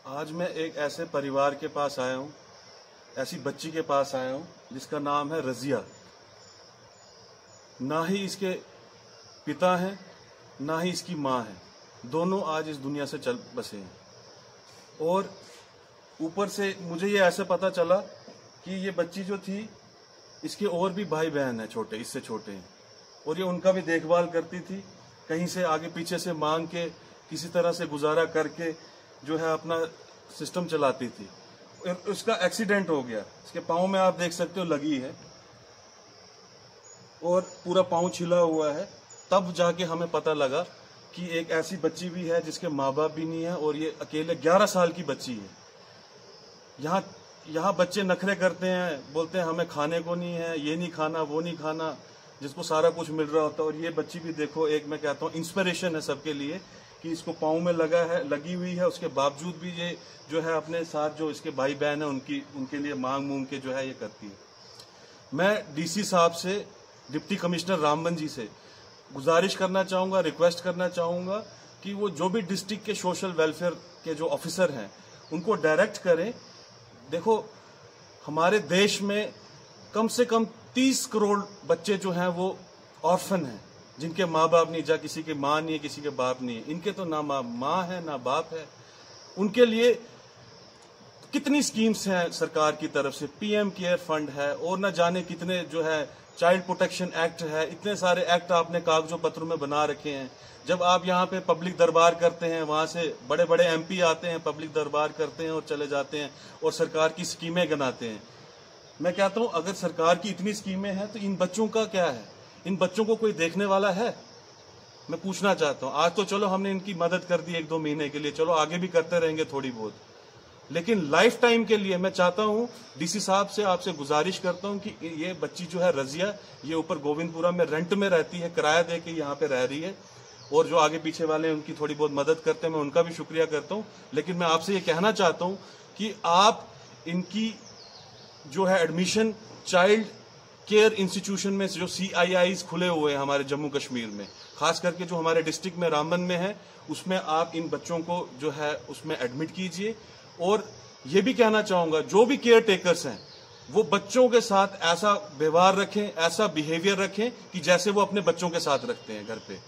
आज मैं एक ऐसे परिवार के पास आया हूँ, ऐसी बच्ची के पास आया हूँ जिसका नाम है रजिया। ना ही इसके पिता हैं, ना ही इसकी माँ है। दोनों आज इस दुनिया से चल बसे हैं। और ऊपर से मुझे ये ऐसे पता चला कि ये बच्ची जो थी, इसके और भी भाई बहन हैं छोटे, इससे छोटे हैं, और ये उनका भी देखभाल करती थी। कहीं से आगे पीछे से मांग के किसी तरह से गुजारा करके जो है अपना सिस्टम चलाती थी। उसका एक्सीडेंट हो गया, इसके पाँव में आप देख सकते हो लगी है और पूरा पाँव छिला हुआ है। तब जाके हमें पता लगा कि एक ऐसी बच्ची भी है जिसके माँ बाप भी नहीं है और ये अकेले 11 साल की बच्ची है। यहाँ बच्चे नखरे करते हैं, बोलते हैं हमें खाने को नहीं है, ये नहीं खाना, वो नहीं खाना, जिसको सारा कुछ मिल रहा होता है। और ये बच्ची भी देखो, एक मैं कहता हूँ इंस्पिरेशन है सबके लिए कि इसको पाँव में लगी हुई है, उसके बावजूद भी ये जो है अपने साथ जो इसके भाई बहन है उनके लिए मांग के जो है ये करती है। मैं डीसी साहब से, डिप्टी कमिश्नर रामबन जी से गुजारिश करना चाहूँगा, रिक्वेस्ट करना चाहूँगा कि वो जो भी डिस्ट्रिक्ट के सोशल वेलफेयर के जो ऑफिसर हैं उनको डायरेक्ट करें। देखो, हमारे देश में कम से कम 30 करोड़ बच्चे जो हैं वो ऑर्फन हैं, जिनके माँ बाप नहीं, जा किसी के माँ नहीं है, किसी के बाप नहीं है। इनके तो ना माँ है ना बाप है। उनके लिए कितनी स्कीम्स हैं सरकार की तरफ से, पीएम केयर फंड है और न जाने कितने जो है चाइल्ड प्रोटेक्शन एक्ट है। इतने सारे एक्ट आपने कागजों पत्रों में बना रखे हैं। जब आप यहाँ पे पब्लिक दरबार करते हैं, वहां से बड़े बड़े एमपी आते हैं, पब्लिक दरबार करते हैं और चले जाते हैं और सरकार की स्कीमें गिनाते हैं। मैं कहता हूँ अगर सरकार की इतनी स्कीमें हैं तो इन बच्चों का क्या है? इन बच्चों को कोई देखने वाला है? मैं पूछना चाहता हूँ। आज तो चलो हमने इनकी मदद कर दी 1-2 महीने के लिए, चलो आगे भी करते रहेंगे थोड़ी बहुत, लेकिन लाइफ टाइम के लिए मैं चाहता हूँ, डीसी साहब से आपसे गुजारिश करता हूँ कि ये बच्ची जो है रजिया, ये ऊपर गोविंदपुरा में रेंट में रहती है, किराया दे के यहाँ पे रह रही है, और जो आगे पीछे वाले उनकी थोड़ी बहुत मदद करते हैं, मैं उनका भी शुक्रिया करता हूँ। लेकिन मैं आपसे ये कहना चाहता हूँ कि आप इनकी जो है एडमिशन चाइल्ड केयर इंस्टीट्यूशन में, जो CIIs खुले हुए हैं हमारे जम्मू कश्मीर में, खास करके जो हमारे डिस्ट्रिक्ट में रामबन में है, उसमें आप इन बच्चों को जो है उसमें एडमिट कीजिए। और ये भी कहना चाहूंगा, जो भी केयर टेकर्स हैं वो बच्चों के साथ ऐसा व्यवहार रखें, ऐसा बिहेवियर रखें कि जैसे वो अपने बच्चों के साथ रखते हैं घर पे।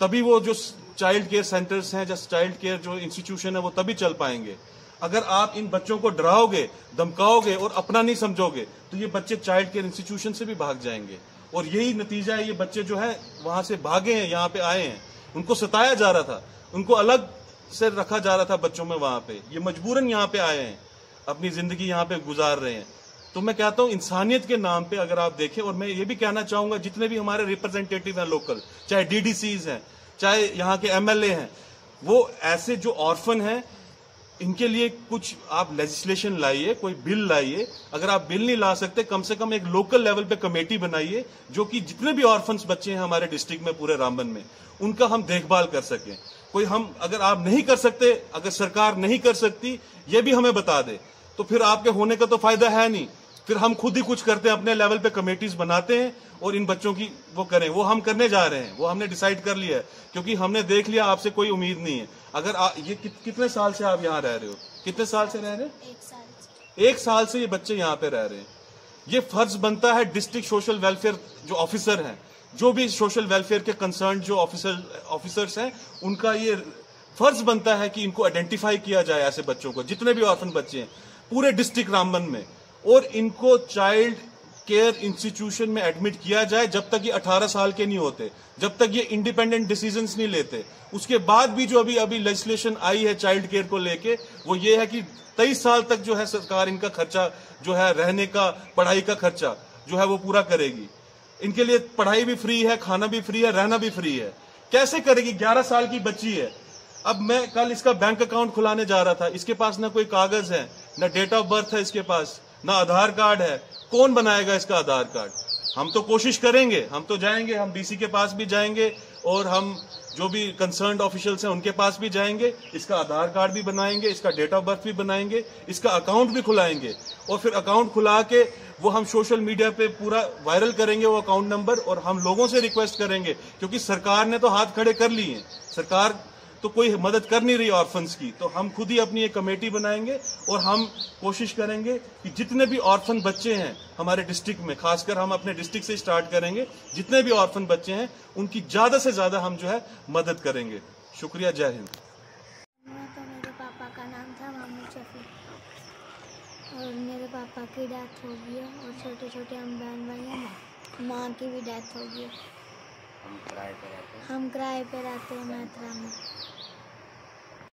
तभी वो जो चाइल्ड केयर सेंटर्स हैं, जैसे चाइल्ड केयर जो इंस्टीट्यूशन है, वो तभी चल पाएंगे। अगर आप इन बच्चों को डराओगे, धमकाओगे और अपना नहीं समझोगे तो ये बच्चे चाइल्ड केयर इंस्टीट्यूशन से भी भाग जाएंगे। और यही नतीजा है, ये बच्चे जो है वहां से भागे हैं, यहाँ पे आए हैं। उनको सताया जा रहा था, उनको अलग से रखा जा रहा था बच्चों में, वहां पे ये मजबूरन यहाँ पे आए हैं, अपनी जिंदगी यहाँ पे गुजार रहे हैं। तो मैं कहता हूँ इंसानियत के नाम पे अगर आप देखें, और मैं ये भी कहना चाहूंगा जितने भी हमारे रिप्रेजेंटेटिव हैं लोकल, चाहे DDCs हैं, चाहे यहाँ के MLA हैं, वो ऐसे जो ऑर्फन हैं इनके लिए कुछ आप लेजिस्लेशन लाइए, कोई बिल लाइए। अगर आप बिल नहीं ला सकते, कम से कम एक लोकल लेवल पे कमेटी बनाइए जो कि जितने भी ऑर्फन्स बच्चे हैं हमारे डिस्ट्रिक्ट में, पूरे रामबन में, उनका हम देखभाल कर सकें। कोई हम, अगर आप नहीं कर सकते, अगर सरकार नहीं कर सकती, ये भी हमें बता दे, तो फिर आपके होने का तो फायदा है नहीं। फिर हम खुद ही कुछ करते हैं, अपने लेवल पे कमेटीज बनाते हैं और इन बच्चों की वो करें। वो हम करने जा रहे हैं, वो हमने डिसाइड कर लिया है, क्योंकि हमने देख लिया आपसे कोई उम्मीद नहीं है। अगर ये कितने साल से आप यहाँ रह रहे हो? कितने साल से रह रहे हैं? 1 साल। 1 साल से ये बच्चे यहाँ पे रह रहे हैं। ये फर्ज बनता है डिस्ट्रिक्ट सोशल वेलफेयर जो ऑफिसर हैं, जो भी सोशल वेलफेयर के कंसर्न जो ऑफिसर्स हैं, उनका ये फर्ज बनता है कि इनको आइडेंटिफाई किया जाए, ऐसे बच्चों को, जितने भी ऑर्फन बच्चे हैं पूरे डिस्ट्रिक्ट रामबन में, और इनको चाइल्ड केयर इंस्टीट्यूशन में एडमिट किया जाए जब तक ये 18 साल के नहीं होते, जब तक ये इंडिपेंडेंट डिसीजंस नहीं लेते। उसके बाद भी जो अभी लेजिस्लेशन आई है चाइल्ड केयर को लेके, वो ये है कि 23 साल तक जो है सरकार इनका खर्चा जो है, रहने का, पढ़ाई का खर्चा जो है वो पूरा करेगी। इनके लिए पढ़ाई भी फ्री है, खाना भी फ्री है, रहना भी फ्री है। कैसे करेगी? 11 साल की बच्ची है। अब मैं कल इसका बैंक अकाउंट खुलाने जा रहा था, इसके पास ना कोई कागज है, ना डेट ऑफ बर्थ है इसके पास, ना आधार कार्ड है। कौन बनाएगा इसका आधार कार्ड? हम तो कोशिश करेंगे, हम तो जाएंगे, हम डीसी के पास भी जाएंगे और हम जो भी कंसर्न्ड ऑफिशियल्स हैं उनके पास भी जाएंगे, इसका आधार कार्ड भी बनाएंगे, इसका डेट ऑफ बर्थ भी बनाएंगे, इसका अकाउंट भी खुलाएंगे, और फिर अकाउंट खुला के वो हम सोशल मीडिया पे पूरा वायरल करेंगे वो अकाउंट नंबर। और हम लोगों से रिक्वेस्ट करेंगे, क्योंकि सरकार ने तो हाथ खड़े कर लिए हैं, सरकार तो कोई मदद कर नहीं रही ऑर्फन्स की, तो हम खुद ही अपनी एक कमेटी बनाएंगे और हम कोशिश करेंगे कि जितने भी ऑर्फन बच्चे हैं हमारे डिस्ट्रिक्ट में, खासकर हम अपने डिस्ट्रिक्ट से स्टार्ट करेंगे, जितने भी ऑर्फन बच्चे हैं उनकी ज्यादा से ज्यादा हम जो है मदद करेंगे। शुक्रिया, जय हिंद। मेरे पापा का नाम था मोहम्मद शफी और मेरे पापा की डेथ हो गई है और छोटे छोटे हम बहन भाई हैं, माँ की भी डेथ हो गई है। हम किराए पे रहते हैं मात्रा में।